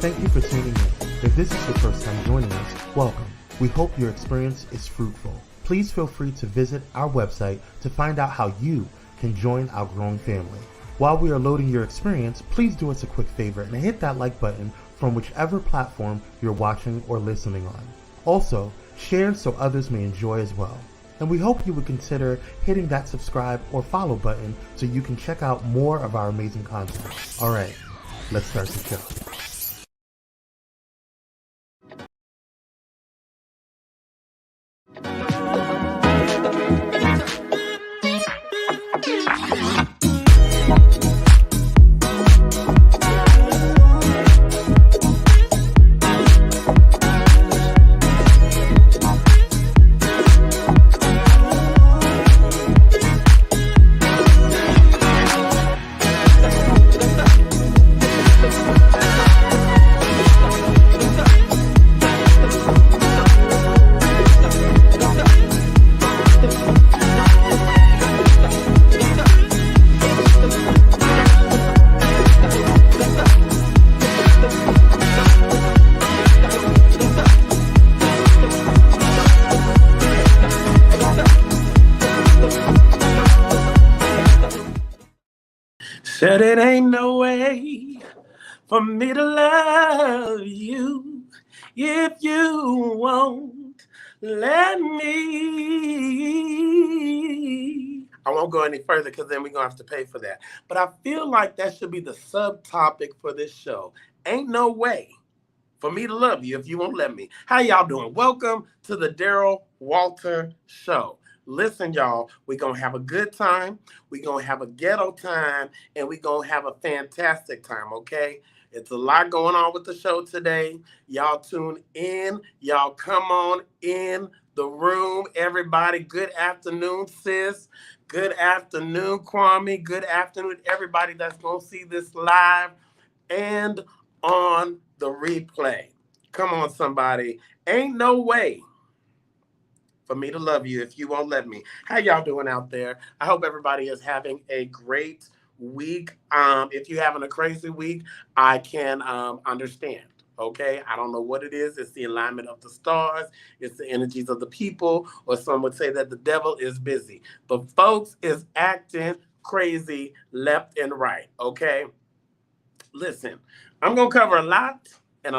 Thank you for tuning in. If this is your first time joining us, welcome. We hope your experience is fruitful. Please feel free to visit our website to find out how you can join our growing family. While we are loading your experience, please do us a quick favor and hit that like button from whichever platform you're watching or listening on. Also, share so others may enjoy as well. And we hope you would consider hitting that subscribe or follow button so you can check out more of our amazing content. All right, let's start the show. Said it ain't no way for me to love you if you won't let me. I won't go any further because then we're going to have to pay for that. But I feel like that should be the subtopic for this show. Ain't no way for me to love you if you won't let me. How y'all doing? Welcome to the Daryl Walter Show. Listen, y'all, we're going to have a good time. We're going to have a ghetto time, and we're going to have a fantastic time, okay? It's a lot going on with the show today. Y'all tune in. Y'all come on in the room. Everybody, good afternoon, sis. Good afternoon, Kwame. Good afternoon, everybody that's going to see this live and on the replay. Come on, somebody. Ain't no way for me to love you if you won't let me. How y'all doing out there? I hope everybody is having a great week. If you're having a crazy week, I can understand. Okay, I don't know what it is. It's the alignment of the stars. It's the energies of the people, or some would say that the devil is busy. But folks is acting crazy left and right. Okay, listen, I'm gonna cover a lot in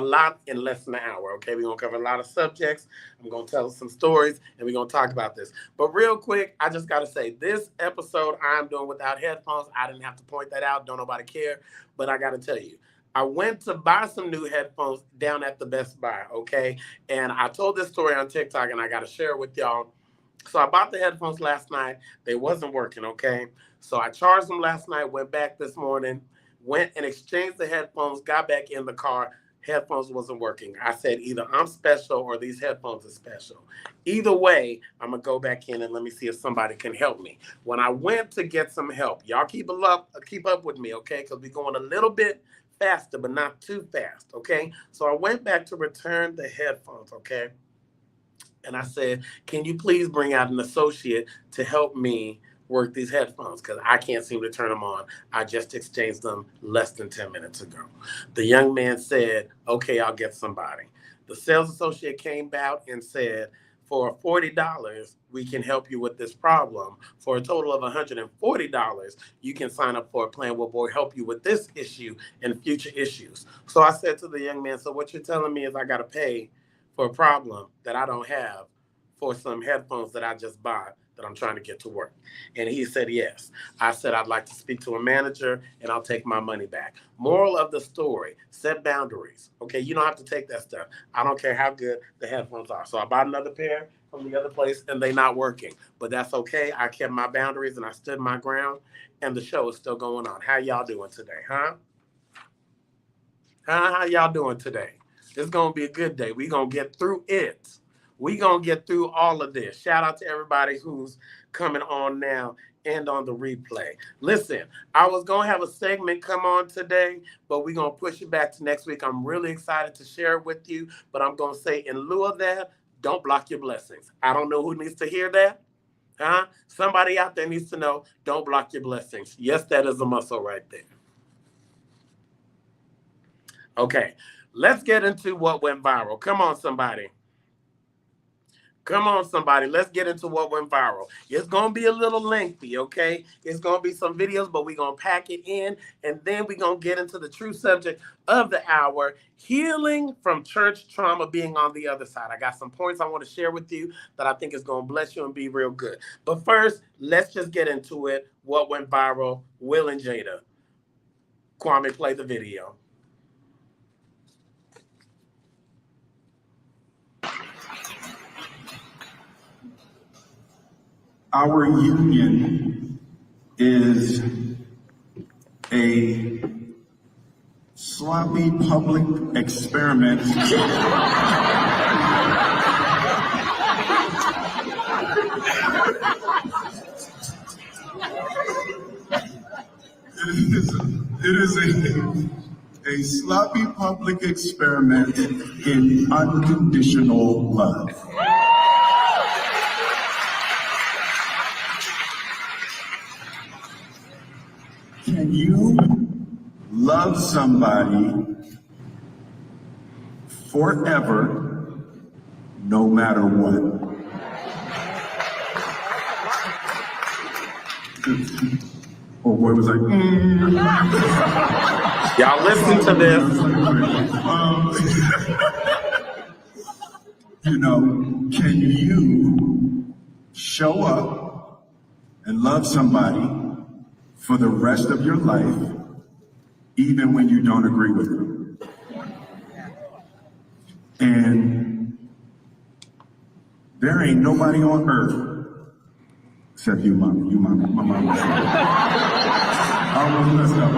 less than an hour, okay? We're going to cover a lot of subjects. I'm going to tell some stories, and we're going to talk about this. But real quick, I just got to say, this episode I'm doing without headphones. I didn't have to point that out. Don't nobody care. But I got to tell you, I went to buy some new headphones down at the Best Buy, okay? And I told this story on TikTok, and I got to share it with y'all. So I bought the headphones last night. They wasn't working, okay? So I charged them last night, went back this morning, went and exchanged the headphones, got back in the car. Headphones wasn't working. I said either I'm special or these headphones are special. Either way, I'm going to go back in and let me see if somebody can help me. When I went to get some help, y'all keep up with me, okay? Because we're going a little bit faster, but not too fast, okay? So I went back to return the headphones, okay? And I said, can you please bring out an associate to help me work these headphones because I can't seem to turn them on. I just exchanged them less than 10 minutes ago. The young man said, okay, I'll get somebody. The sales associate came out and said, for $40, we can help you with this problem. For a total of $140, you can sign up for a plan where we'll help you with this issue and future issues. So I said to the young man, so what you're telling me is I got to pay for a problem that I don't have for some headphones that I just bought that I'm trying to get to work? And he said, yes. I said, I'd like to speak to a manager and I'll take my money back. Moral of the story, set boundaries. Okay, you don't have to take that stuff. I don't care how good the headphones are. So I bought another pair from the other place and they not working. But that's okay. I kept my boundaries and I stood my ground and the show is still going on. How y'all doing today, huh? How y'all doing today? It's going to be a good day. We're going to get through it. We're going to get through all of this. Shout out to everybody who's coming on now and on the replay. Listen, I was going to have a segment come on today, but we're going to push it back to next week. I'm really excited to share it with you, but I'm going to say in lieu of that, don't block your blessings. I don't know who needs to hear that. Huh? Somebody out there needs to know, don't block your blessings. Yes, that is a muscle right there. Okay, let's get into what went viral. Come on, somebody. Come on, somebody. Let's get into what went viral. It's going to be a little lengthy, okay? It's going to be some videos, but we're going to pack it in, and then we're going to get into the true subject of the hour, healing from church trauma, being on the other side. I got some points I want to share with you that I think is going to bless you and be real good. But first, let's just get into it. What went viral? Will and Jada. Kwame, play the video. Our union is a sloppy public experiment it is a sloppy public experiment in unconditional love. Can you love somebody forever, no matter what? Oh, boy was like, Y'all listen to this. Can you show up and love somebody for the rest of your life, even when you don't agree with them? And there ain't nobody on earth except you, mama. You, mama. My mama. I almost messed up.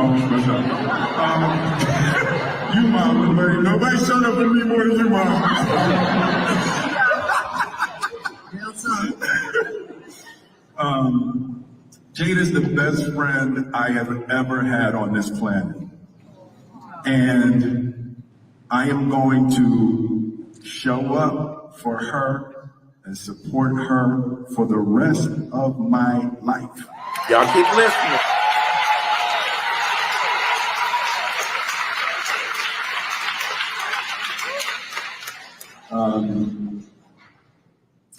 You, mama. Nobody showed up for me more than you, mama. Jada's the best friend I have ever had on this planet. And I am going to show up for her and support her for the rest of my life. Y'all keep listening.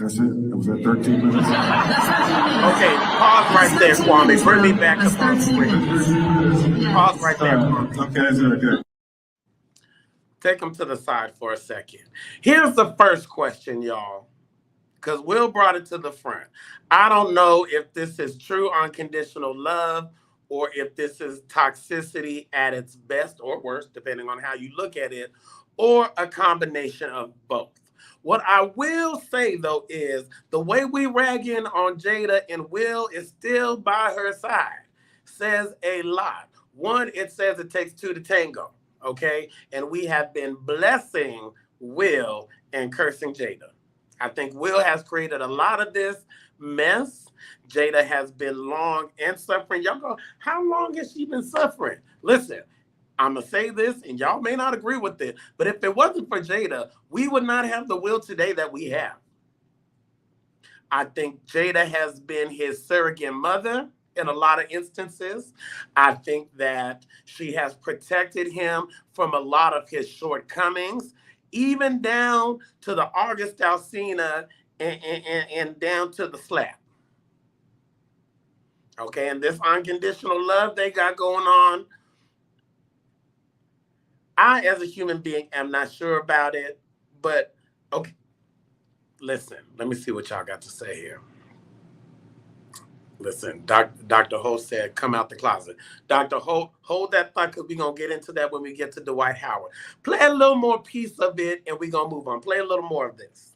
That's it. It was at 13 minutes. Okay, pause right there, Kwame. Bring me back up on screen. Pause right there, Kwame. Okay, that's good. Take them to the side for a second. Here's the first question, y'all, because Will brought it to the front. I don't know if this is true unconditional love or if this is toxicity at its best or worst, depending on how you look at it, or a combination of both. What I will say, though, is the way we rag in on Jada and Will is still by her side says a lot. One, it says it takes two to tango, okay? And we have been blessing Will and cursing Jada. I think Will has created a lot of this mess. Jada has been long and suffering. Y'all go, how long has she been suffering? Listen, I'm going to say this, and y'all may not agree with it, but if it wasn't for Jada, we would not have the Will today that we have. I think Jada has been his surrogate mother in a lot of instances. I think that she has protected him from a lot of his shortcomings, even down to the August Alsina and down to the slap. Okay, and this unconditional love they got going on, I, as a human being, am not sure about it. But, okay, listen, let me see what y'all got to say here. Listen, Dr. Ho said, come out the closet. Dr. Ho, hold that thought because we're going to get into that when we get to Dwight Howard. Play a little more piece of it and we're going to move on. Play a little more of this.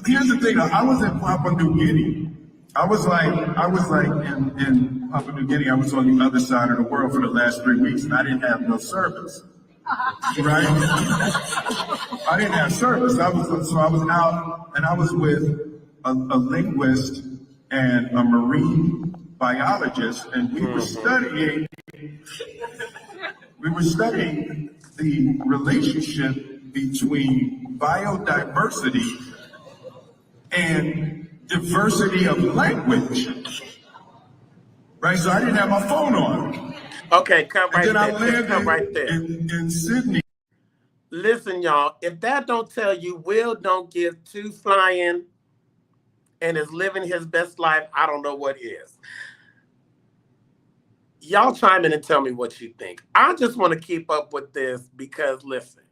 Here's the thing, I was in Papua New Guinea. I was like in Papua New Guinea, I was on the other side of the world for the last 3 weeks and I didn't have no service. Right? I didn't have service. I was out and I was with a linguist and a marine biologist, and we were studying the relationship between biodiversity and diversity of language. Right? So I didn't have my phone on. Okay, come right and then there. I landed Come right there. in Sydney. Listen, y'all, if that don't tell you Will don't give two flying and is living his best life, I don't know what is. Y'all chime in and tell me what you think. I just want to keep up with this because, listen,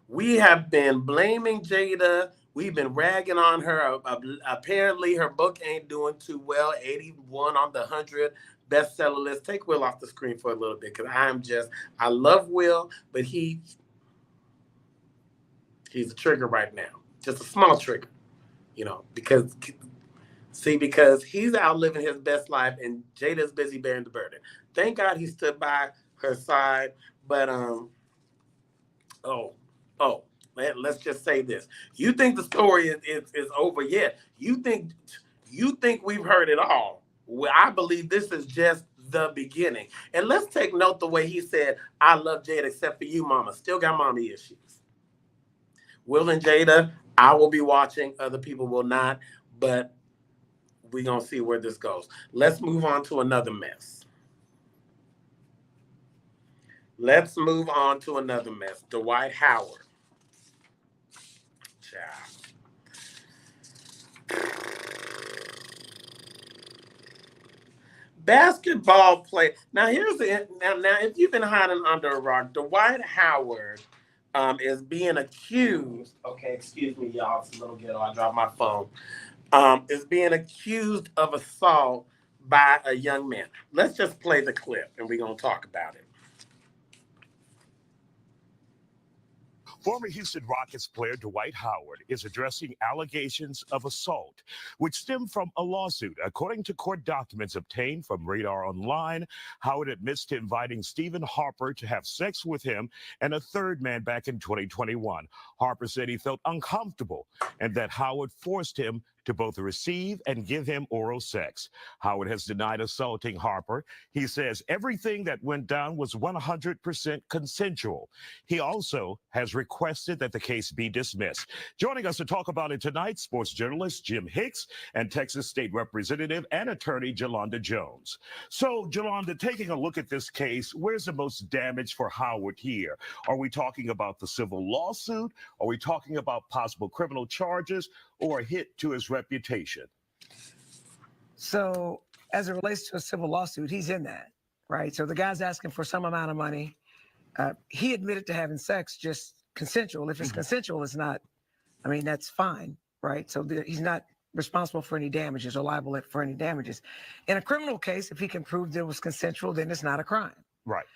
we have been blaming Jada. We've been ragging on her. Apparently, her book ain't doing too well. 81 on the 100 bestseller list. Take Will off the screen for a little bit because I love Will, but he's a trigger right now. Just a small trigger, because he's out living his best life and Jada's busy bearing the burden. Thank God he stood by her side. But, let's just say this. You think the story is over yet. You think we've heard it all. Well, I believe this is just the beginning. And let's take note the way he said, I love Jada except for you, mama. Still got mommy issues. Will and Jada, I will be watching. Other people will not. But we're going to see where this goes. Let's move on to another mess. Dwight Howard. Basketball play. Now, here's the now. If you've been hiding under a rock, Dwight Howard is being accused. Okay, excuse me, y'all. It's a little ghetto. I dropped my phone. Is being accused of assault by a young man. Let's just play the clip and we're going to talk about it. Former Houston Rockets player Dwight Howard is addressing allegations of assault, which stem from a lawsuit. According to court documents obtained from Radar Online, Howard admits to inviting Stephen Harper to have sex with him and a third man back in 2021. Harper said he felt uncomfortable and that Howard forced him to both receive and give him oral sex. Howard has denied assaulting Harper. He says everything that went down was 100% consensual. He also has requested that the case be dismissed. Joining us to talk about it tonight, sports journalist Jim Hicks and Texas State Representative and attorney Jolanda Jones. So, Jolanda, taking a look at this case, where's the most damage for Howard here? Are we talking about the civil lawsuit? Are we talking about possible criminal charges or a hit to his reputation? So as it relates to a civil lawsuit, he's in that, right? So the guy's asking for some amount of money. He admitted to having sex, just consensual. If it's consensual, it's not, that's fine, right? So he's not responsible for any damages or liable for any damages. In a criminal case, if he can prove that it was consensual, then it's not a crime. Right.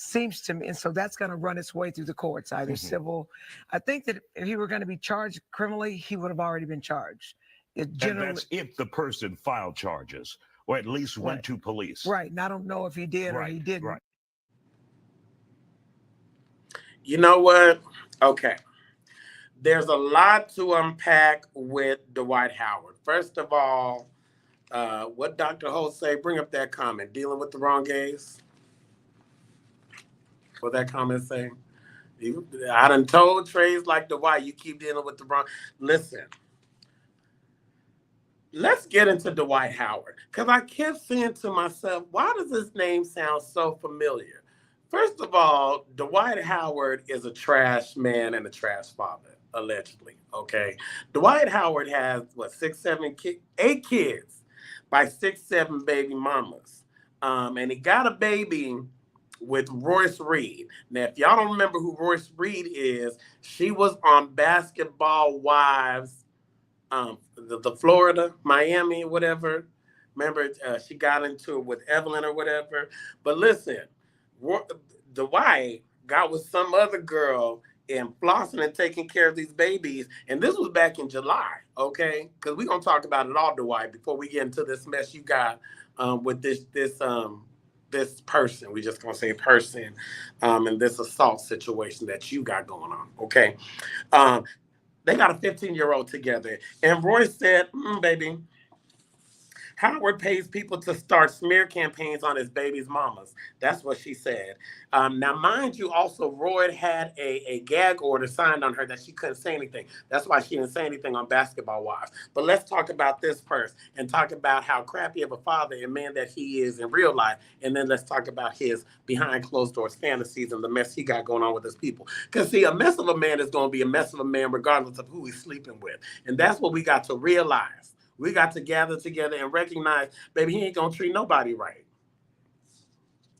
Seems to me, and so that's going to run its way through the courts, either civil. I think that if he were going to be charged criminally, he would have already been charged. And that's if the person filed charges or at least went to police. Right. And I don't know if he did or he didn't. Right. You know what? Okay. There's a lot to unpack with Dwight Howard. First of all, what Dr. Holt say, bring up that comment, dealing with the wrong gays. What that comment say? I done told trades like Dwight, you keep dealing with the wrong. Listen, let's get into Dwight Howard. Because I kept saying to myself, why does this name sound so familiar? First of all, Dwight Howard is a trash man and a trash father, allegedly. Okay. Dwight Howard has, what, 8 kids by 6, 7 baby mamas. And he got a baby with Royce Reed. Now, if y'all don't remember who Royce Reed is, she was on Basketball Wives, the Florida, Miami, whatever. Remember, she got into it with Evelyn or whatever. But listen, Dwight got with some other girl and flossing and taking care of these babies. And this was back in July, okay? Because we're going to talk about it all, Dwight, before we get into this mess you got with this person. We just going to say person and this assault situation that you got going on, okay? They got a 15-year-old together. And Royce said, baby, Howard pays people to start smear campaigns on his baby's mamas. That's what she said. Now, mind you, also, Roy had a gag order signed on her that she couldn't say anything. That's why she didn't say anything on Basketball Wives. But let's talk about this first and talk about how crappy of a father and man that he is in real life. And then let's talk about his behind closed doors fantasies and the mess he got going on with his people. Because, see, a mess of a man is going to be a mess of a man regardless of who he's sleeping with. And that's what we got to realize. We got to gather together and recognize, baby, he ain't going to treat nobody right.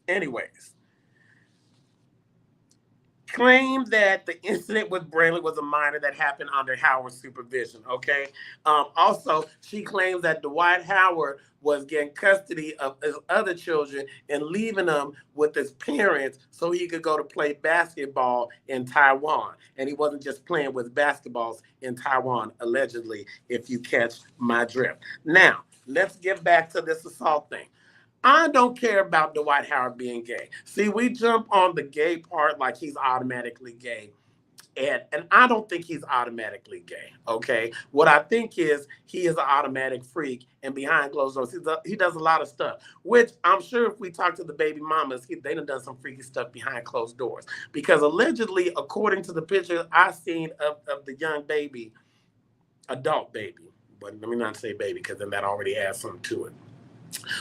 Anyways, claimed that the incident with Braylon was a minor that happened under Howard's supervision, okay? Also, she claims that Dwight Howard was getting custody of his other children and leaving them with his parents so he could go to play basketball in Taiwan. And he wasn't just playing with basketballs in Taiwan, allegedly, if you catch my drift. Now, let's get back to this assault thing. I don't care about Dwight Howard being gay. See, we jump on the gay part like he's automatically gay. And I don't think he's automatically gay, okay? What I think is he is an automatic freak, and behind closed doors, he does a lot of stuff, which I'm sure if we talk to the baby mamas, they done some freaky stuff behind closed doors. Because allegedly, according to the pictures I seen of the young baby, adult baby, but let me not say baby because then that already adds something to it.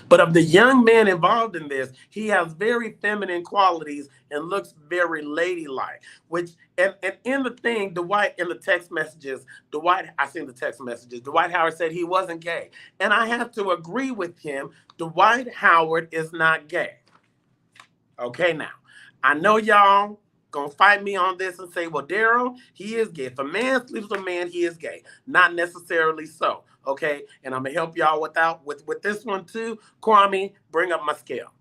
But of the young man involved in this, he has very feminine qualities and looks very ladylike. Which and in the thing, Dwight in the text messages, I seen the text messages. Dwight Howard said he wasn't gay, and I have to agree with him. Dwight Howard is not gay. Okay, now I know y'all gonna fight me on this and say, well, Daryl, he is gay. If a man sleeps with a man, he is gay. Not necessarily so. Okay, and I'm gonna help y'all with this one too. Kwame, bring up my scale.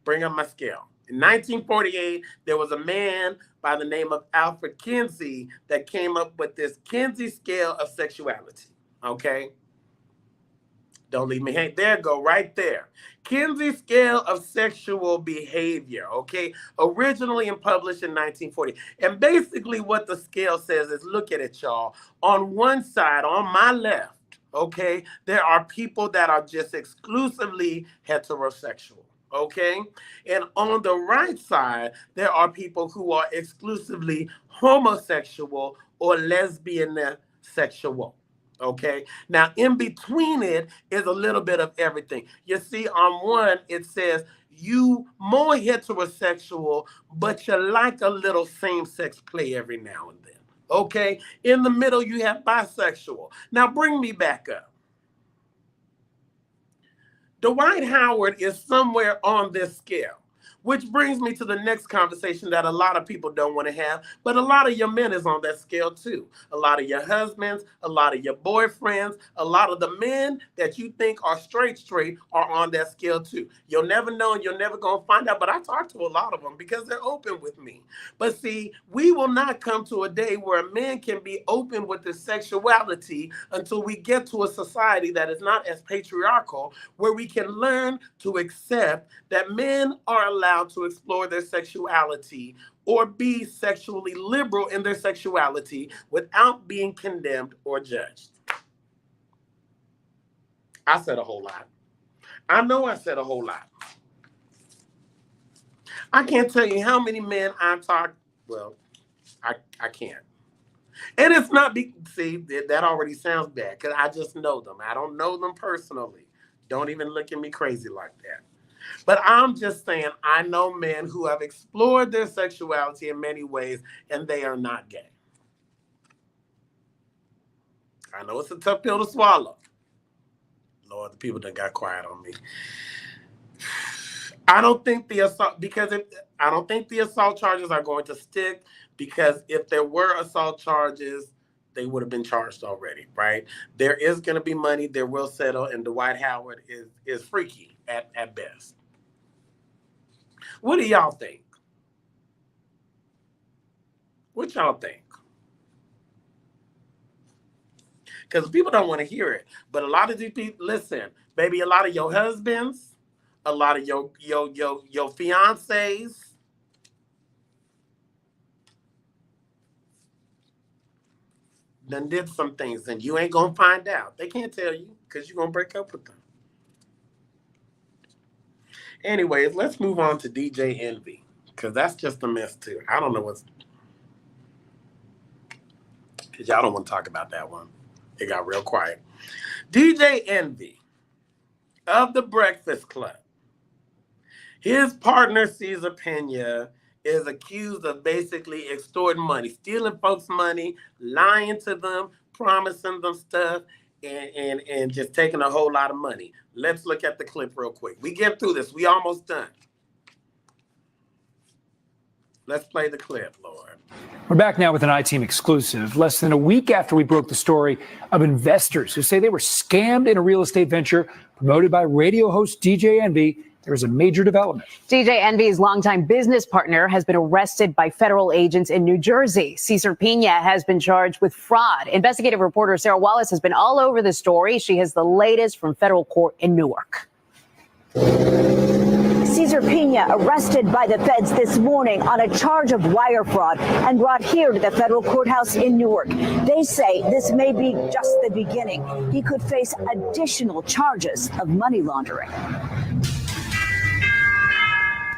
Bring up my scale. In 1948, there was a man by the name of Alfred Kinsey that came up with this Kinsey scale of sexuality. Okay. Don't leave me hang. There, go right there. Kinsey scale of sexual behavior, okay? Originally and published in 1940. And basically what the scale says is, look at it, y'all. On one side, on my left, okay, there are people that are just exclusively heterosexual, okay? And on the right side, there are people who are exclusively homosexual or lesbian sexual. Okay, now in between it is a little bit of everything. You see, on one, it says you more heterosexual, but you like a little same-sex play every now and then. Okay, in the middle, you have bisexual. Now bring me back up. Dwight Howard is somewhere on this scale. Which brings me to the next conversation that a lot of people don't want to have, but a lot of your men is on that scale too. A lot of your husbands, a lot of your boyfriends, a lot of the men that you think are straight are on that scale too. You'll never know and you're never going to find out, but I talk to a lot of them because they're open with me. But see, we will not come to a day where a man can be open with his sexuality until we get to a society that is not as patriarchal, where we can learn to accept that men are allowed to explore their sexuality or be sexually liberal in their sexuality without being condemned or judged. I said a whole lot. I know I said a whole lot. I can't tell you how many men I talk well, I can't. And it's not, see, that already sounds bad because I just know them. I don't know them personally. Don't even look at me crazy like that. But I'm just saying, I know men who have explored their sexuality in many ways and they are not gay. I know it's a tough pill to swallow. Lord, the people that got quiet on me. I don't think the assault I don't think the assault charges are going to stick, because if there were assault charges, they would have been charged already, right? There is going to be money, there will settle, and Dwight Howard is freaky at best. What do y'all think? What y'all think? Because people don't want to hear it, but a lot of these people, listen, baby, a lot of your husbands, a lot of your fiancés, done did some things, and you ain't gonna find out. They can't tell you because you're gonna break up with them. Anyways, let's move on to DJ Envy, because that's just a mess too. I don't know what's, because y'all don't want to talk about that one. It got real quiet. DJ Envy of the Breakfast Club. His partner, Cesar Pena, is accused of basically extorting money, stealing folks' money, lying to them, promising them stuff, and just taking a whole lot of money. Let's look at the clip real quick. We get through this. We almost done. Let's play the clip, Lord. We're back now with an I-Team exclusive. Less than a week after we broke the story of investors who say they were scammed in a real estate venture promoted by radio host DJ Envy, there is a major development. DJ Envy's longtime business partner has been arrested by federal agents in New Jersey. Cesar Pena has been charged with fraud. Investigative reporter Sarah Wallace has been all over the story. She has the latest from federal court in Newark. Cesar Pena arrested by the feds this morning on a charge of wire fraud and brought here to the federal courthouse in Newark. They say this may be just the beginning. He could face additional charges of money laundering.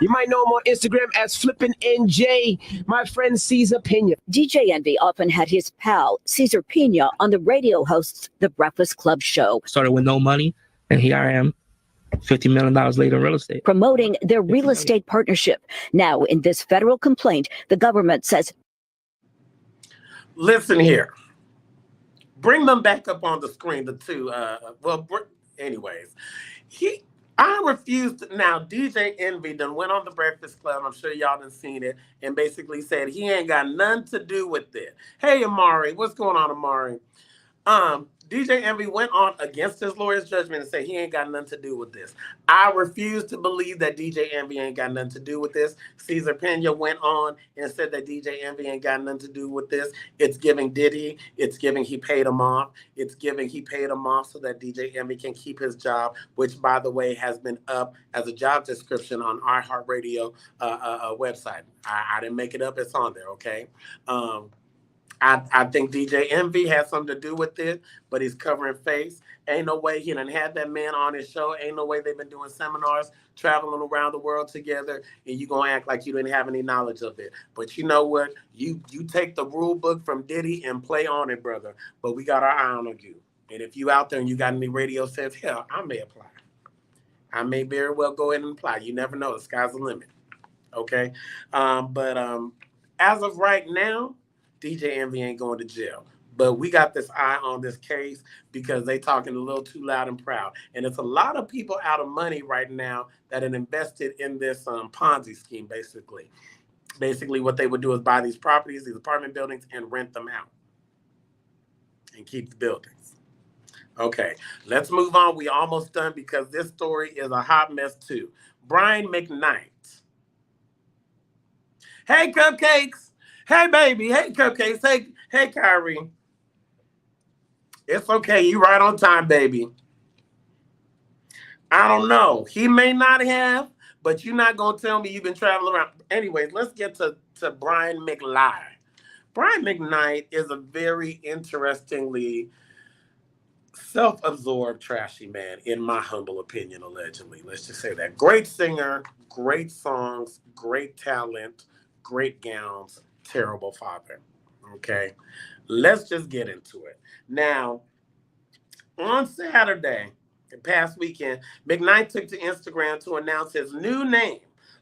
You might know him on Instagram as Flippin' NJ, my friend Cesar Pena. DJ Envy often had his pal, Cesar Pena, on the radio host's The Breakfast Club show. Started with no money, and here I am, $50 million later in real estate. Promoting their real estate partnership. Now, in this federal complaint, the government says... Listen here. Bring them back up on the screen, the two. Anyways. I refuse to. Now, DJ Envy done went on the Breakfast Club. I'm sure y'all done seen it, and basically said he ain't got nothing to do with it. Hey, Amari, what's going on, Amari? DJ Envy went on against his lawyer's judgment and said he ain't got nothing to do with this. I refuse to believe that DJ Envy ain't got nothing to do with this. Cesar Pena went on and said that DJ Envy ain't got nothing to do with this. It's giving Diddy. It's giving he paid him off. It's giving he paid him off so that DJ Envy can keep his job, which, by the way, has been up as a job description on iHeartRadio website. I didn't make it up. It's on there, okay? I think DJ Envy has something to do with it, but he's covering face. Ain't no way he done had that man on his show. Ain't no way they've been doing seminars, traveling around the world together, and you gonna act like you didn't have any knowledge of it. But you know what? You take the rule book from Diddy and play on it, brother. But we got our eye on you. And if you out there and you got any radio sense, hell, I may apply. I may very well go ahead and apply. You never know. The sky's the limit. Okay? But as of right now, DJ Envy ain't going to jail. But we got this eye on this case because they talking a little too loud and proud. And it's a lot of people out of money right now that had invested in this Ponzi scheme, basically. Basically, what they would do is buy these properties, these apartment buildings, and rent them out and keep the buildings. Okay, let's move on. We almost done because this story is a hot mess too. Brian McKnight. Hey, Cupcakes. Hey, baby. Hey, Cupcakes. Hey, Kyrie. It's okay. You right on time, baby. I don't know. He may not have, but you're not going to tell me you've been traveling around. Anyways, let's get to Brian McKnight. Brian McKnight is a very interestingly self-absorbed, trashy man, in my humble opinion, allegedly. Let's just say that. Great singer, great songs, great talent, great gowns, terrible father. Okay, let's just get into it. Now, on Saturday, the past weekend, McKnight took to Instagram to announce his new name,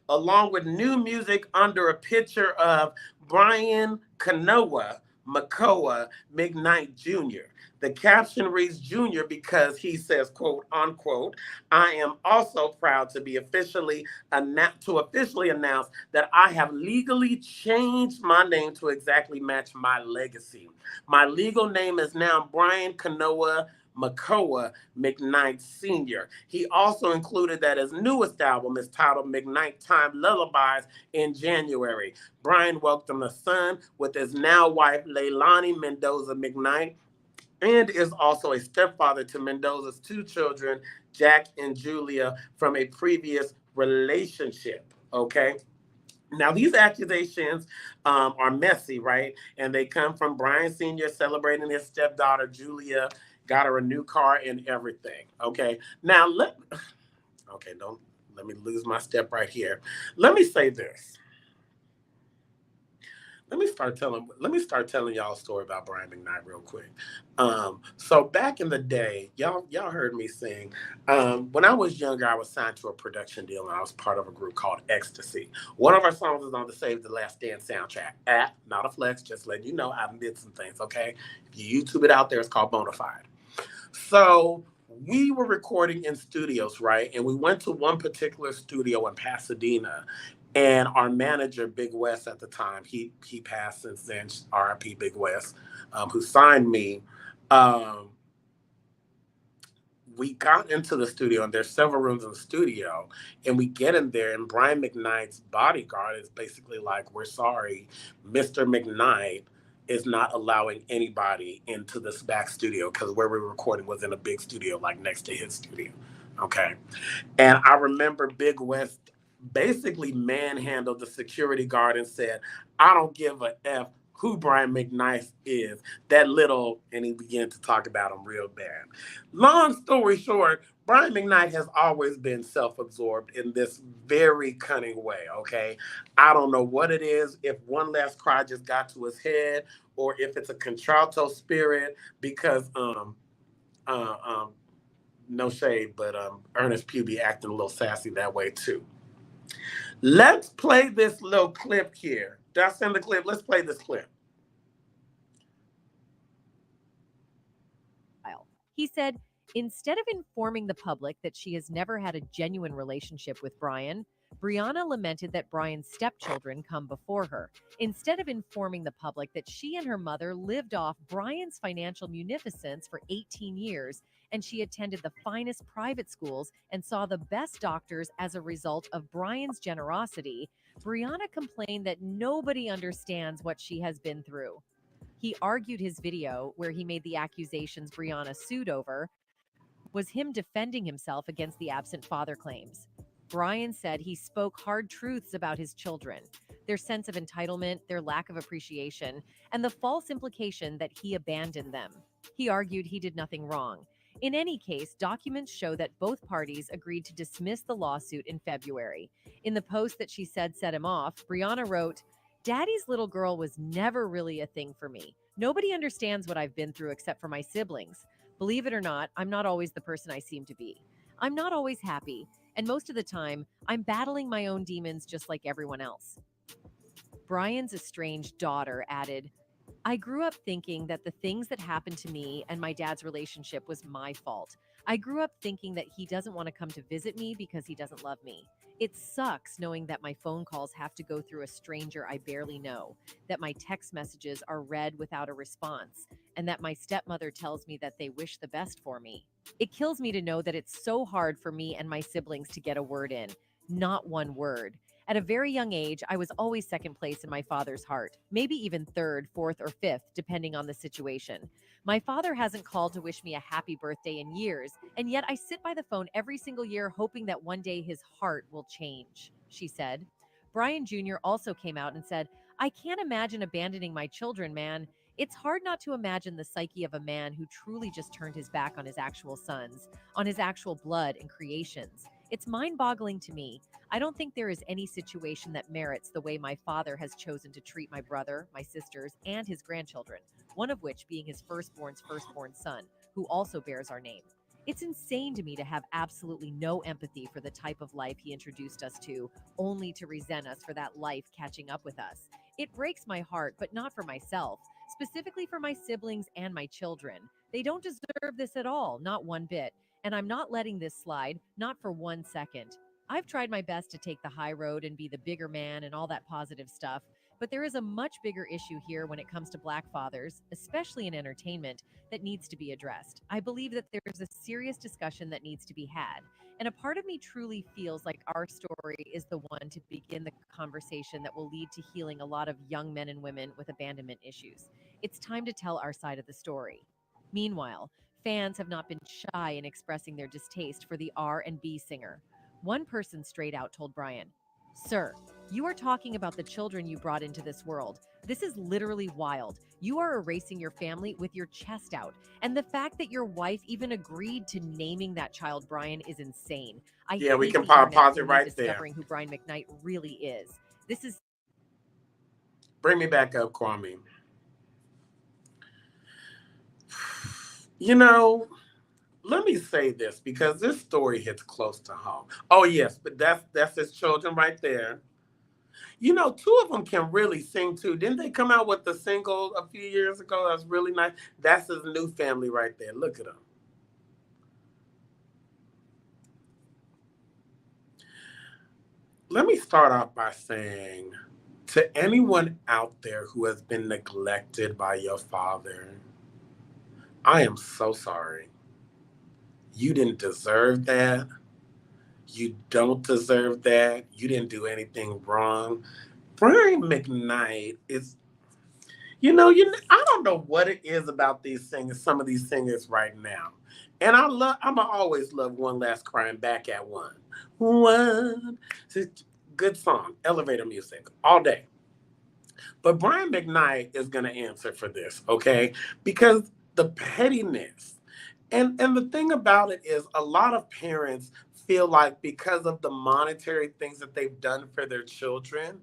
along with new music under a picture of Brian Kanoa Makoa McKnight Jr. The caption reads Jr. because he says, quote unquote, I am also proud to be officially announce that I have legally changed my name to exactly match my legacy. My legal name is now Brian Kanoa Makoa McKnight Sr. He also included that his newest album is titled McKnight Time Lullabies in January. Brian welcomed a son with his now wife, Leilani Mendoza McKnight, and is also a stepfather to Mendoza's two children, Jack and Julia, from a previous relationship. Okay. Now, these accusations are messy, right? And they come from Brian Sr. celebrating his stepdaughter, Julia, got her a new car and everything. Okay. Now, don't let me lose my step right here. Let me say this. Let me start telling y'all a story about Brian McKnight real quick. So back in the day, y'all heard me sing. When I was younger, I was signed to a production deal, and I was part of a group called Ecstasy. One of our songs was on the Save the Last Dance soundtrack. Not a flex, just letting you know I did some things. Okay, if you YouTube it out there, it's called Bonafide. So we were recording in studios, right? And we went to one particular studio in Pasadena. And our manager, Big West, at the time, he passed since then, R.I.P. Big West, who signed me. We got into the studio, and there's several rooms in the studio, and we get in there, and Brian McKnight's bodyguard is basically like, we're sorry, Mr. McKnight is not allowing anybody into this back studio, because where we were recording was in a big studio, like next to his studio, okay? And I remember Big West basically manhandled the security guard and said, I don't give a F who Brian McKnight is. That little, and he began to talk about him real bad. Long story short, Brian McKnight has always been self-absorbed in this very cunning way, okay? I don't know what it is, if One Last Cry just got to his head, or if it's a contralto spirit, because no shade, but Ernest Pugh be acting a little sassy that way too. Let's play this little clip here. Did I send the clip? Let's play this clip. He said, instead of informing the public that she has never had a genuine relationship with Brian, Brianna lamented that Brian's stepchildren come before her. Instead of informing the public that she and her mother lived off Brian's financial munificence for 18 years, and she attended the finest private schools and saw the best doctors as a result of Brian's generosity, Brianna complained that nobody understands what she has been through. He argued his video, where he made the accusations Brianna sued over, was him defending himself against the absent father claims. Brian said he spoke hard truths about his children, their sense of entitlement, their lack of appreciation, and the false implication that he abandoned them. He argued he did nothing wrong. In any case, documents show that both parties agreed to dismiss the lawsuit in February. In the post that she said set him off, Brianna wrote, Daddy's little girl was never really a thing for me. Nobody understands what I've been through except for my siblings. Believe it or not, I'm not always the person I seem to be. I'm not always happy, and most of the time, I'm battling my own demons just like everyone else. Brian's estranged daughter added, I grew up thinking that the things that happened to me and my dad's relationship was my fault. I grew up thinking that he doesn't want to come to visit me because he doesn't love me. It sucks knowing that my phone calls have to go through a stranger I barely know, that my text messages are read without a response, and that my stepmother tells me that they wish the best for me. It kills me to know that it's so hard for me and my siblings to get a word in. Not one word. At a very young age, I was always second place in my father's heart, maybe even third, fourth, or fifth, depending on the situation. My father hasn't called to wish me a happy birthday in years, and yet I sit by the phone every single year hoping that one day his heart will change, she said. Brian Jr. also came out and said, I can't imagine abandoning my children, man. It's hard not to imagine the psyche of a man who truly just turned his back on his actual sons, on his actual blood and creations. It's mind-boggling to me. I don't think there is any situation that merits the way my father has chosen to treat my brother, my sisters, and his grandchildren, one of which being his firstborn son, who also bears our name. It's insane to me to have absolutely no empathy for the type of life he introduced us to, only to resent us for that life catching up with us. It breaks my heart, but not for myself, specifically for my siblings and my children. They don't deserve this at all, not one bit. And I'm not letting this slide, not for 1 second. I've tried my best to take the high road and be the bigger man and all that positive stuff, but there is a much bigger issue here when it comes to Black fathers, especially in entertainment, that needs to be addressed. I believe that there's a serious discussion that needs to be had. And a part of me truly feels like our story is the one to begin the conversation that will lead to healing a lot of young men and women with abandonment issues. It's time to tell our side of the story. Meanwhile, fans have not been shy in expressing their distaste for the R&B singer. One person straight out told Brian, "Sir, you are talking about the children you brought into this world. This is literally wild. You are erasing your family with your chest out. And the fact that your wife even agreed to naming that child Brian is insane. Yeah, we hate can the internet pause it for me right there. discovering who Brian McKnight really is. This is..." Bring me back up, Kwame. You know, let me say this because this story hits close to home. Oh yes, but that's his children right there. You know, two of them can really sing too. Didn't they come out with the single a few years ago? That's really nice. That's his new family right there. Look at them. Let me start off by saying to anyone out there who has been neglected by your father, I am so sorry. You didn't deserve that. You don't deserve that. You didn't do anything wrong. Brian McKnight is, I don't know what it is about these singers, some of these singers right now. And I'ma always love One Last Crying Back at One. One. It's a good song, elevator music, all day. But Brian McKnight is gonna answer for this, okay? Because the pettiness. And the thing about it is a lot of parents feel like because of the monetary things that they've done for their children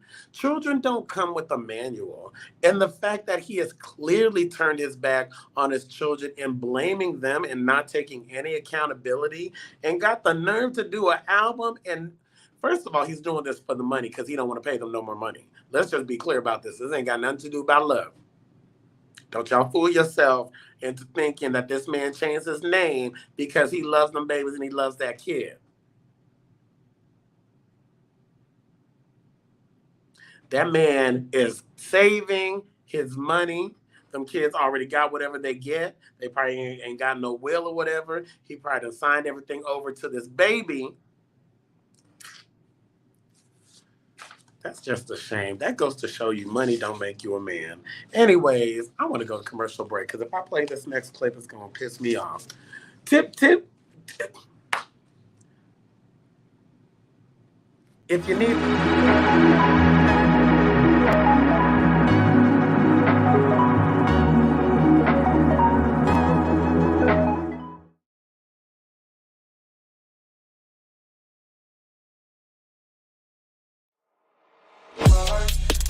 don't come with a manual. And the fact that he has clearly turned his back on his children and blaming them and not taking any accountability and got the nerve to do an album. And first of all, he's doing this for the money because he don't want to pay them no more money. Let's just be clear about this. This ain't got nothing to do about love. Don't y'all fool yourself into thinking that this man changed his name because he loves them babies and he loves that kid. That man is saving his money. Them kids already got whatever they get. They probably ain't got no will or whatever. He probably done signed everything over to this baby. That's just a shame. That goes to show you money don't make you a man. Anyways, I want to go to commercial break because if I play this next clip, it's going to piss me off. Tip. If you need...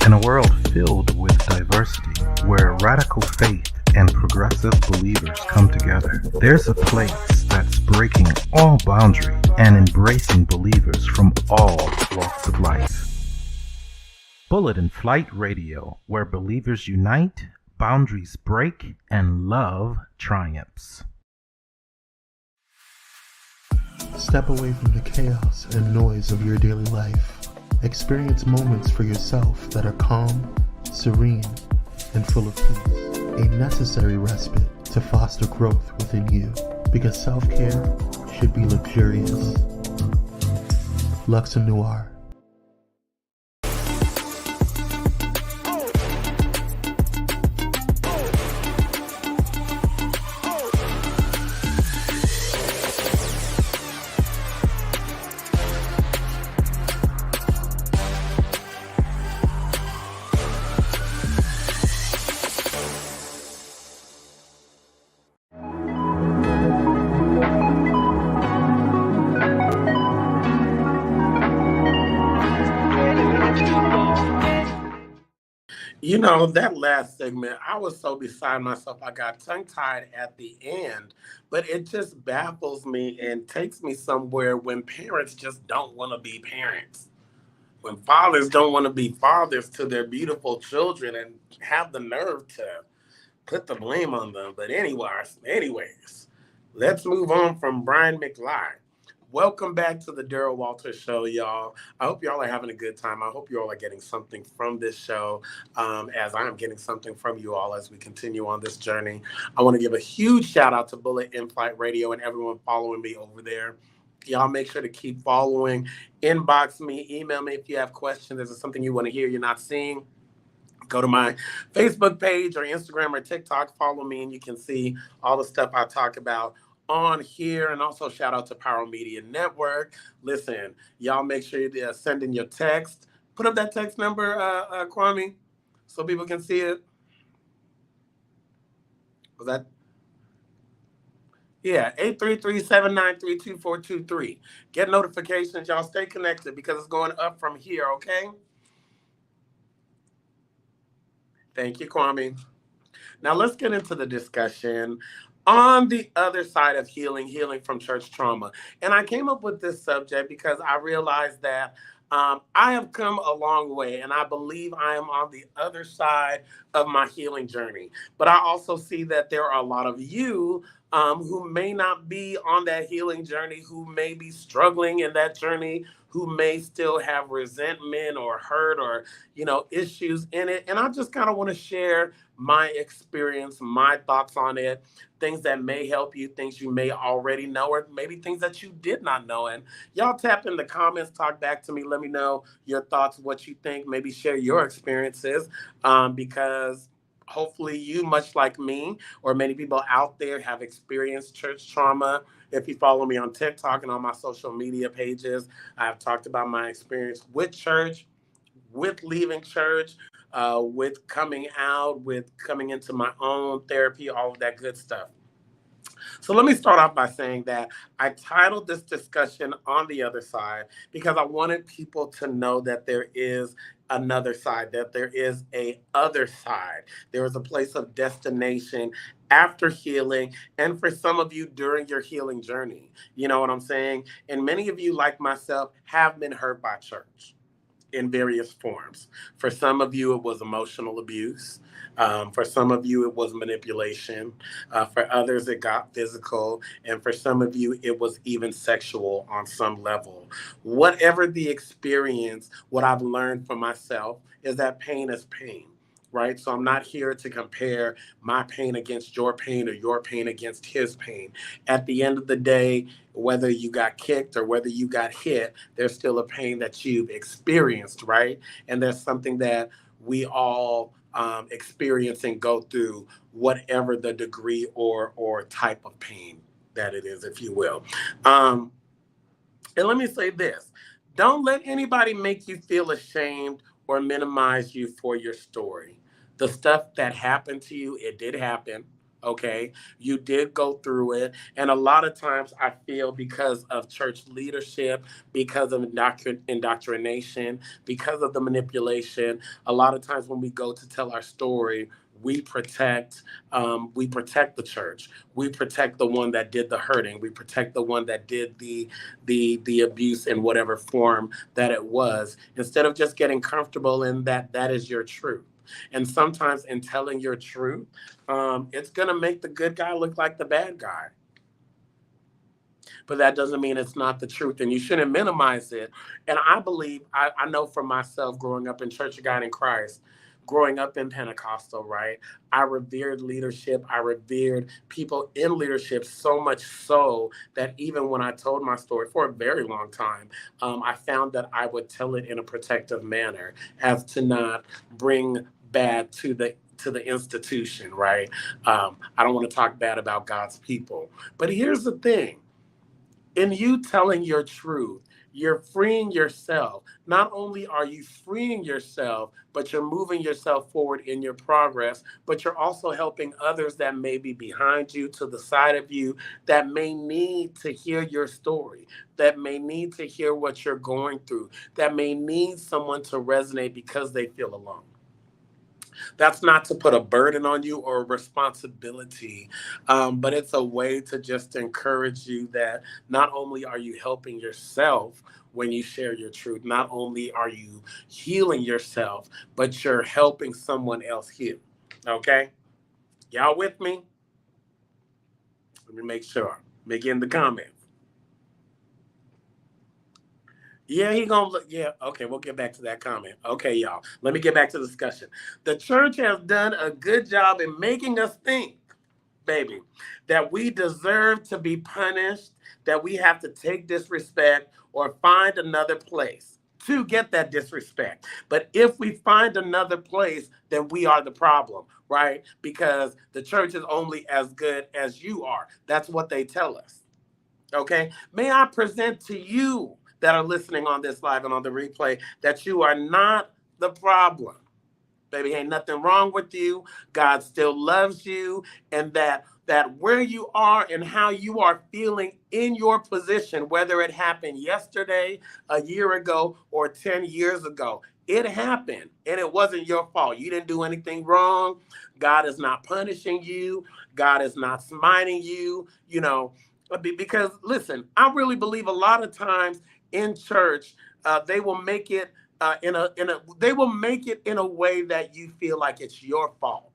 In a world filled with diversity, where radical faith and progressive believers come together, there's a place that's breaking all boundaries and embracing believers from all walks of life. Bullet and Flight Radio, where believers unite, boundaries break, and love triumphs. Step away from the chaos and noise of your daily life. Experience moments for yourself that are calm, serene, and full of peace. A necessary respite to foster growth within you, because self-care should be luxurious. Luxe Noir. You know, that last segment, I was so beside myself, I got tongue-tied at the end, but it just baffles me and takes me somewhere when parents just don't want to be parents. When fathers don't want to be fathers to their beautiful children and have the nerve to put the blame on them. But anyways, let's move on from Brian McLeod. Welcome back to the Daryl Walters Show, y'all. I hope y'all are having a good time. I hope you all are getting something from this show, as I am getting something from you all as we continue on this journey. I want to give a huge shout out to Bullet In Flight Radio and everyone following me over there. Y'all make sure to keep following. Inbox me, email me if you have questions. Is there something you want to hear you're not seeing? Go to my Facebook page or Instagram or TikTok, follow me, and you can see all the stuff I talk about on here. And also shout out to Power Media Network. Listen, y'all make sure you're sending your text. Put up that text number, Kwame, so people can see it. Was that? Yeah, 833-793-2423. Get notifications. Y'all stay connected because it's going up from here, okay? Thank you, Kwame. Now let's get into the discussion on the other side of healing from church trauma. And I came up with this subject because I realized that I have come a long way, and I believe I am on the other side of my healing journey. But I also see that there are a lot of you who may not be on that healing journey, who may be struggling in that journey, who may still have resentment or hurt or, issues in it. And I just kind of want to share my experience, my thoughts on it, things that may help you, things you may already know, or maybe things that you did not know. And y'all tap in the comments, talk back to me, let me know your thoughts, what you think, maybe share your experiences, because hopefully you, much like me, or many people out there, have experienced church trauma. If you follow me on TikTok and on my social media pages, I've talked about my experience with church, with leaving church, with coming out, with coming into my own therapy, all of that good stuff. So let me start off by saying that I titled this discussion On the Other Side because I wanted people to know that there is another side, that there is a other side. There is a place of destination after healing, and for some of you during your healing journey. You know what I'm saying? And many of you, like myself, have been hurt by church in various forms. For some of you, it was emotional abuse. For some of you, it was manipulation. For others, it got physical. And for some of you, it was even sexual on some level. Whatever the experience, what I've learned for myself is that pain is pain. Right? So I'm not here to compare my pain against your pain or your pain against his pain. At the end of the day, whether you got kicked or whether you got hit, there's still a pain that you've experienced, right? And there's something that we all experience and go through, whatever the degree or type of pain that it is, if you will. And let me say this. Don't let anybody make you feel ashamed or minimize you for your story. The stuff that happened to you, it did happen. Okay, you did go through it. And a lot of times I feel because of church leadership, because of indoctrination, because of the manipulation, a lot of times when we go to tell our story, we protect the church. We protect the one that did the hurting. We protect the one that did the abuse in whatever form that it was, instead of just getting comfortable in that is your truth. And sometimes in telling your truth, it's going to make the good guy look like the bad guy. But that doesn't mean it's not the truth, and you shouldn't minimize it. And I believe, I know for myself, growing up in Church of God in Christ, growing up in Pentecostal, right? I revered leadership. I revered people in leadership so much so that even when I told my story for a very long time, I found that I would tell it in a protective manner as to not bring bad to the institution, right? I don't want to talk bad about God's people. But here's the thing. In you telling your truth, you're freeing yourself. Not only are you freeing yourself, but you're moving yourself forward in your progress, but you're also helping others that may be behind you, to the side of you, that may need to hear your story, that may need to hear what you're going through, that may need someone to resonate because they feel alone. That's not to put a burden on you or a responsibility, but it's a way to just encourage you that not only are you helping yourself when you share your truth, not only are you healing yourself, but you're helping someone else heal. Okay? Y'all with me? Let me make sure. Make it in the comments. Yeah, he gonna look. Yeah, okay, we'll get back to that comment. Okay, y'all. Let me get back to the discussion. The church has done a good job in making us think, baby, that we deserve to be punished, that we have to take disrespect or find another place to get that disrespect. But if we find another place, then we are the problem, right? Because the church is only as good as you are. That's what they tell us. Okay? May I present to you that are listening on this live and on the replay that you are not the problem. Baby, ain't nothing wrong with you. God still loves you, and that where you are and how you are feeling in your position, whether it happened yesterday, a year ago, or 10 years ago, it happened and it wasn't your fault. You didn't do anything wrong. God is not punishing you. God is not smiting you, because listen, I really believe a lot of times in church, they will make it they will make it in a way that you feel like it's your fault,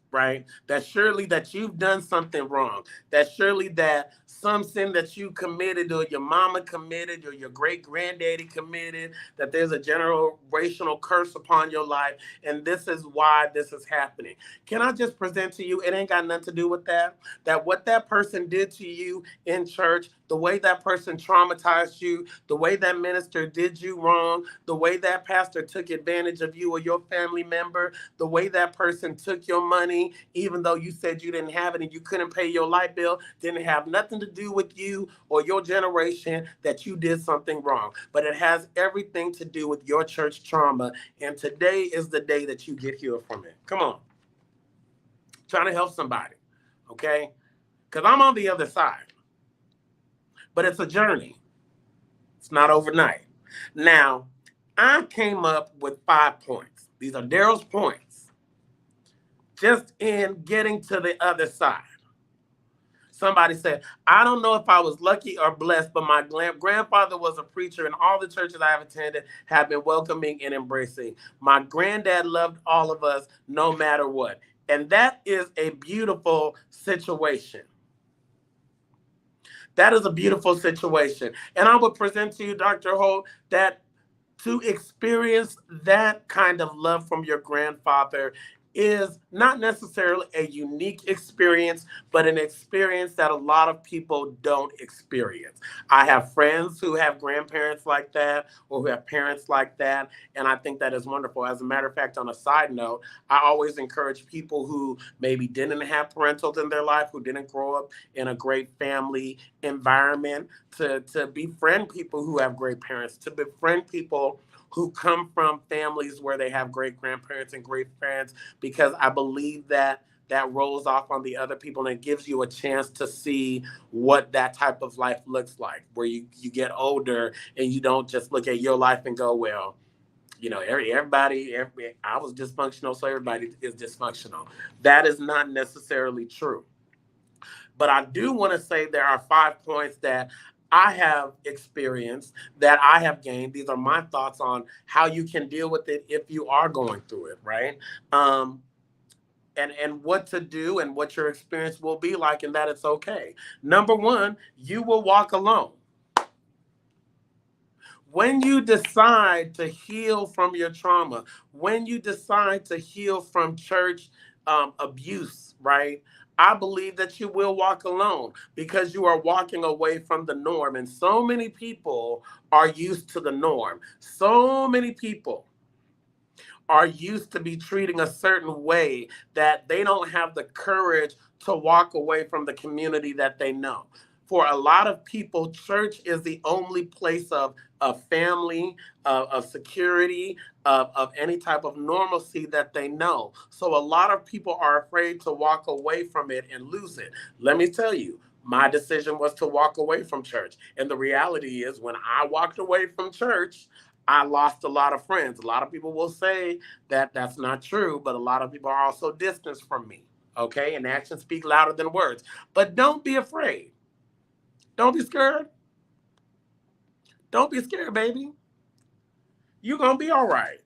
right? That surely that you've done something wrong, that surely that some sin that you committed or your mama committed or your great granddaddy committed, that there's a generational curse upon your life, and this is why this is happening. Can I just present to you, it ain't got nothing to do with that what that person did to you in church, the way that person traumatized you, the way that minister did you wrong, the way that pastor took advantage of you or your family member, the way that person took your money, even though you said you didn't have it and you couldn't pay your light bill, didn't have nothing to do with you or your generation, that you did something wrong. But it has everything to do with your church trauma. And today is the day that you get healed from it. Come on. Trying to help somebody. Okay? Because I'm on the other side. But it's a journey. It's not overnight. Now, I came up with 5 points. These are Daryl's points. Just in getting to the other side. Somebody said, I don't know if I was lucky or blessed, but my grandfather was a preacher, and all the churches I have attended have been welcoming and embracing. My granddad loved all of us no matter what. And that is a beautiful situation. That is a beautiful situation. And I would present to you, Dr. Holt, that to experience that kind of love from your grandfather is not necessarily a unique experience, but an experience that a lot of people don't experience. I have friends who have grandparents like that or who have parents like that, and I think that is wonderful. As a matter of fact, on a side note, I always encourage people who maybe didn't have parentals in their life, who didn't grow up in a great family environment, to befriend people who have great parents, to befriend people who come from families where they have great grandparents and great parents, because I believe that rolls off on the other people and it gives you a chance to see what that type of life looks like, where you get older and you don't just look at your life and go, well, everybody, I was dysfunctional, so everybody is dysfunctional. That is not necessarily true. But I do want to say there are 5 points that I have experienced, that I have gained. These are my thoughts on how you can deal with it if you are going through it, right? And what to do and what your experience will be like, and that it's okay. Number 1, you will walk alone. When you decide to heal from your trauma, when you decide to heal from church abuse, right? I believe that you will walk alone because you are walking away from the norm. And so many people are used to the norm. So many people are used to be treating a certain way that they don't have the courage to walk away from the community that they know. For a lot of people, church is the only place of family, of security, of any type of normalcy that they know. So a lot of people are afraid to walk away from it and lose it. Let me tell you, my decision was to walk away from church. And the reality is, when I walked away from church, I lost a lot of friends. A lot of people will say that that's not true, but a lot of people are also distanced from me. Okay, and actions speak louder than words. But don't be afraid. Don't be scared. Don't be scared, baby. You're going to be all right.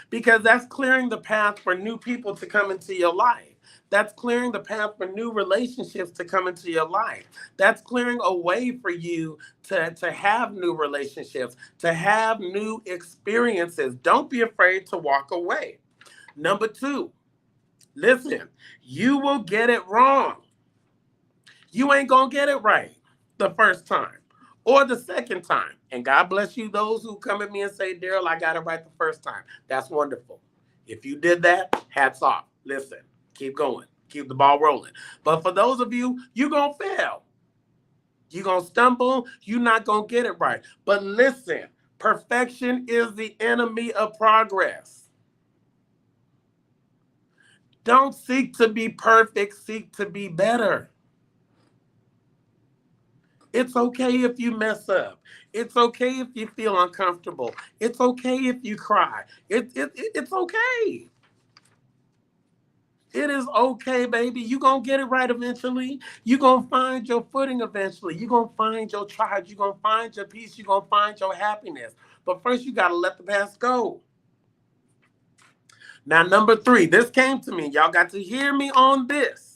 Because that's clearing the path for new people to come into your life. That's clearing the path for new relationships to come into your life. That's clearing a way for you to have new relationships, to have new experiences. Don't be afraid to walk away. Number 2, listen, you will get it wrong. You ain't going to get it right the first time or the second time. And God bless you, those who come at me and say, Daryl, I got it right the first time. That's wonderful. If you did that, hats off. Listen, keep going. Keep the ball rolling. But for those of you, you're going to fail. You're going to stumble. You're not going to get it right. But listen, perfection is the enemy of progress. Don't seek to be perfect. Seek to be better. It's okay if you mess up. It's okay if you feel uncomfortable. It's okay if you cry. It's okay. It is okay, baby. You're going to get it right eventually. You're going to find your footing eventually. You're going to find your tribe. You're going to find your peace. You're going to find your happiness. But first, you got to let the past go. Now, number 3, this came to me. Y'all got to hear me on this.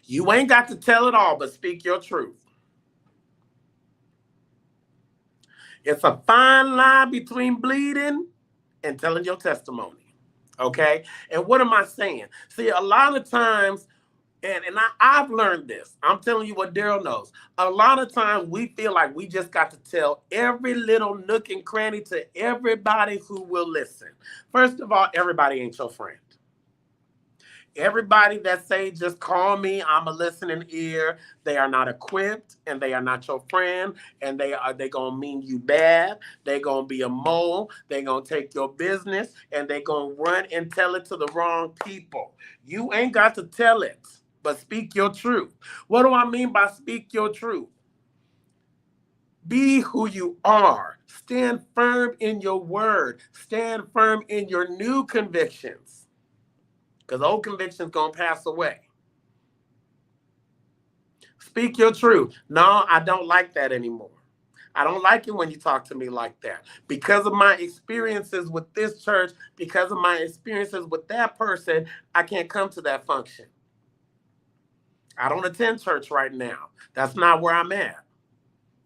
You ain't got to tell it all, but speak your truth. It's a fine line between bleeding and telling your testimony, okay? And what am I saying? See, a lot of times, and I've learned this. I'm telling you what Daryl knows. A lot of times we feel like we just got to tell every little nook and cranny to everybody who will listen. First of all, everybody ain't your friend. Everybody that say, just call me, I'm a listening ear, they are not equipped and they are not your friend, and they going to mean you bad. They going to be a mole. They going to take your business and they going to run and tell it to the wrong people. You ain't got to tell it, but speak your truth. What do I mean by speak your truth? Be who you are. Stand firm in your word. Stand firm in your new convictions. Because old convictions going to pass away. Speak your truth. No, I don't like that anymore. I don't like it when you talk to me like that. Because of my experiences with this church, because of my experiences with that person, I can't come to that function. I don't attend church right now. That's not where I'm at.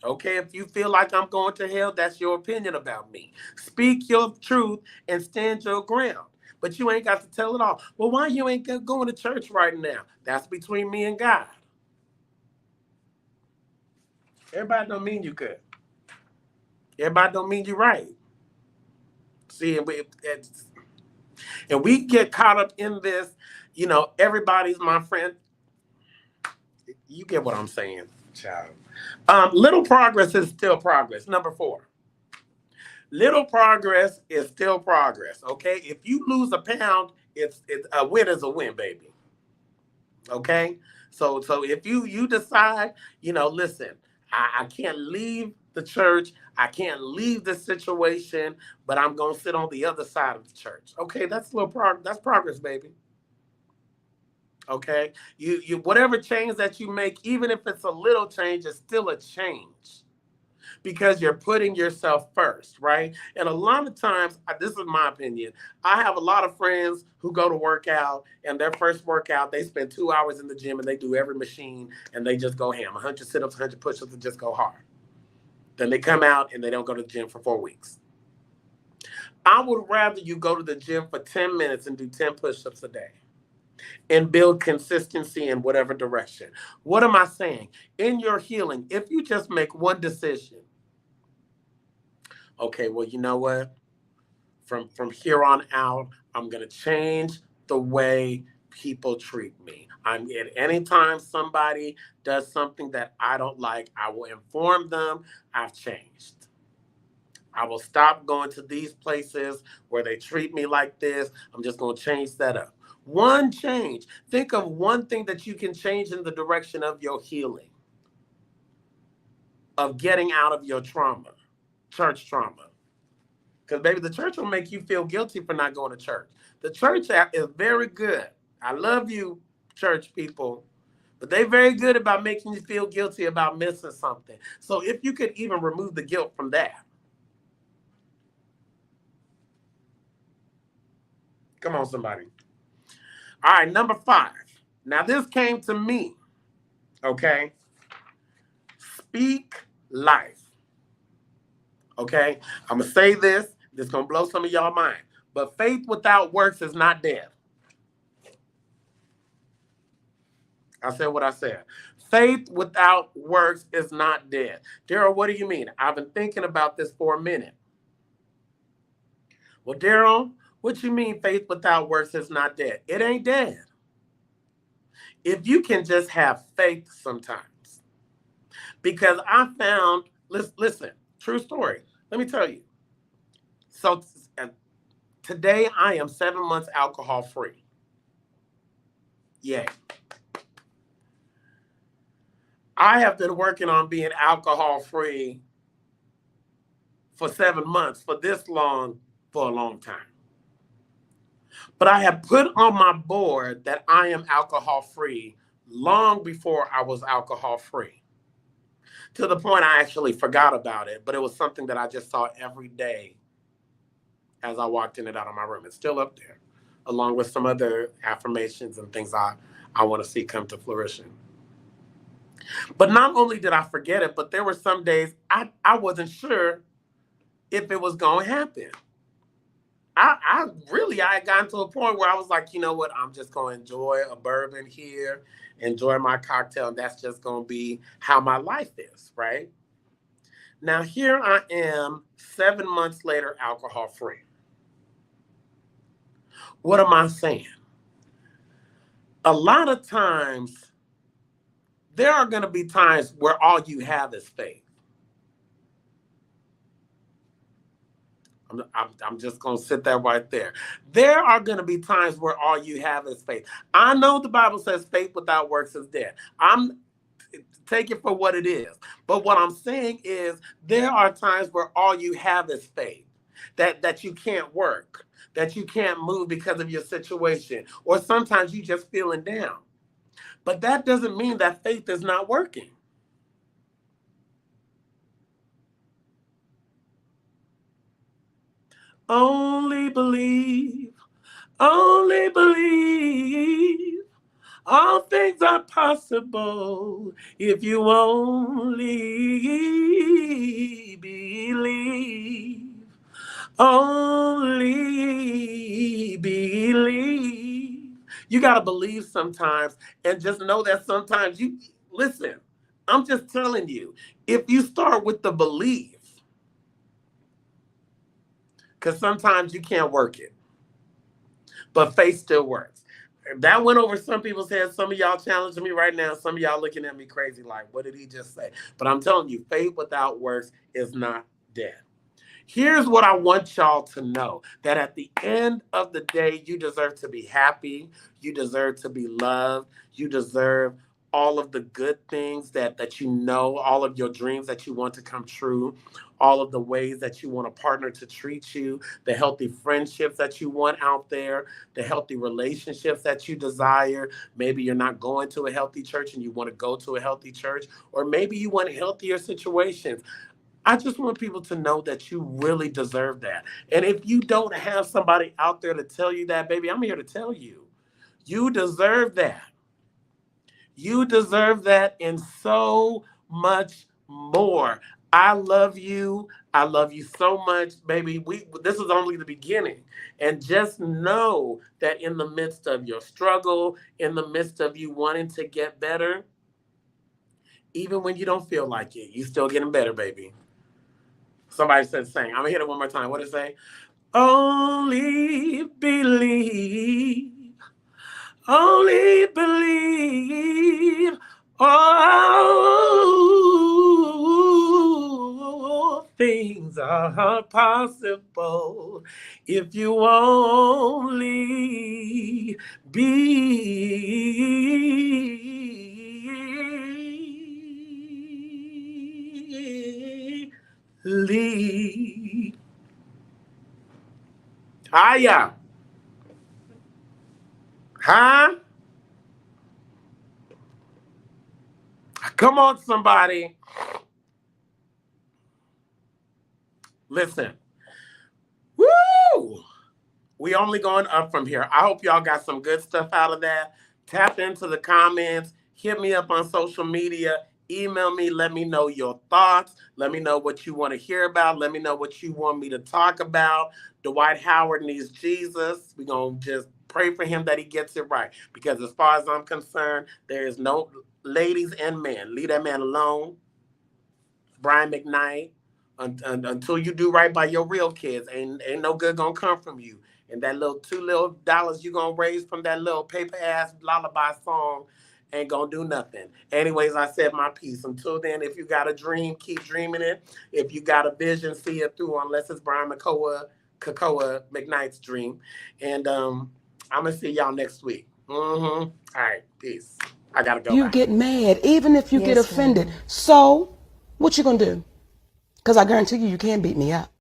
Okay, if you feel like I'm going to hell, that's your opinion about me. Speak your truth and stand your ground. But you ain't got to tell it all. Well, why you ain't going to church right now? That's between me and God. Everybody don't mean you good. Everybody don't mean you right. See, and we get caught up in this, everybody's my friend. You get what I'm saying, child. Little progress is still progress. Number 4. Little progress is still progress, okay? If you lose a pound, it's a win is a win, baby. Okay? So if you decide, listen, I can't leave the church, I can't leave this situation, but I'm going to sit on the other side of the church. Okay, that's that's progress, baby. Okay? You whatever change that you make, even if it's a little change, it's still a change. Because you're putting yourself first, right? And a lot of times, this is my opinion, I have a lot of friends who go to work out, and their first workout, they spend 2 hours in the gym and they do every machine and they just go ham, 100 sit-ups, 100 push-ups, and just go hard. Then they come out and they don't go to the gym for 4 weeks. I would rather you go to the gym for 10 minutes and do 10 push-ups a day and build consistency in whatever direction. What am I saying? In your healing, if you just make one decision, okay, well, you know what? From here on out, I'm going to change the way people treat me. At any time somebody does something that I don't like, I will inform them I've changed. I will stop going to these places where they treat me like this. I'm just going to change that up. One change. Think of one thing that you can change in the direction of your healing, of getting out of your trauma. church trauma. Because, baby, the church will make you feel guilty for not going to church. The church is very good. I love you, church people. But they're very good about making you feel guilty about missing something. So if you could even remove the guilt from that. Come on, somebody. All right, number 5. Now, this came to me, okay? Speak life. Okay? I'm going to say this. This is going to blow some of y'all mind. But faith without works is not dead. I said what I said. Faith without works is not dead. Daryl, what do you mean? I've been thinking about this for a minute. Well, Daryl, what you mean faith without works is not dead? It ain't dead. If you can just have faith sometimes. Because I found, listen, true story. Let me tell you. So today I am 7 months alcohol free. Yay. I have been working on being alcohol free for 7 months, for this long, for a long time. But I have put on my board that I am alcohol free long before I was alcohol free. To the point I actually forgot about it, but it was something that I just saw every day as I walked in and out of my room. It's still up there, along with some other affirmations and things I want to see come to fruition. But not only did I forget it, but there were some days I wasn't sure if it was going to happen. I had gotten to a point where I was like, you know what? I'm just going to enjoy a bourbon here, enjoy my cocktail, and that's just going to be how my life is, right? Now, here I am 7 months later, alcohol free. What am I saying? A lot of times, there are going to be times where all you have is faith. I'm just going to sit there right there. There are going to be times where all you have is faith. I know the Bible says faith without works is dead. Take it for what it is. But what I'm saying is there are times where all you have is faith, that you can't work, that you can't move because of your situation, or sometimes you just feeling down. But that doesn't mean that faith is not working. Only believe, only believe. All things are possible if you only believe. Only believe. You got to believe sometimes, and just know that sometimes listen, I'm just telling you, if you start with the belief, because sometimes you can't work it, but faith still works. That went over some people's heads. Some of y'all challenging me right now. Some of y'all looking at me crazy like, what did he just say? But I'm telling you, faith without works is not dead. Here's what I want y'all to know, that at the end of the day, you deserve to be happy. You deserve to be loved. You deserve all of the good things that you know, all of your dreams that you want to come true, all of the ways that you want a partner to treat you, the healthy friendships that you want out there, the healthy relationships that you desire. Maybe you're not going to a healthy church and you want to go to a healthy church, or maybe you want healthier situations. I just want people to know that you really deserve that. And if you don't have somebody out there to tell you that, baby, I'm here to tell you, you deserve that. You deserve that and so much more. I love you. I love you so much, baby. This is only the beginning. And just know that in the midst of your struggle, in the midst of you wanting to get better, even when you don't feel like it, you still getting better, baby. Somebody said sing. I'm going to hit it one more time. What did it say? Only believe. Only believe. All things are possible if you only believe. Hiya. Huh? Come on, somebody. Listen. Woo! We only going up from here. I hope y'all got some good stuff out of that. Tap into the comments. Hit me up on social media. Email me. Let me know your thoughts. Let me know what you want to hear about. Let me know what you want me to talk about. Dwight Howard needs Jesus. We're going to just pray for him that he gets it right. Because as far as I'm concerned, there is no ladies and men. Leave that man alone. Brian McKnight. Until you do right by your real kids, ain't no good gonna come from you. And that little $2 you gonna raise from that little paper ass lullaby song ain't gonna do nothing. Anyways, I said my piece. Until then, if you got a dream, keep dreaming it. If you got a vision, see it through, unless it's Brian Kakoa McKnight's dream. And I'm gonna see y'all next week. All right, peace. I gotta go. You get mad, even if you get offended. So, what you gonna do? Because I guarantee you, you can't beat me up.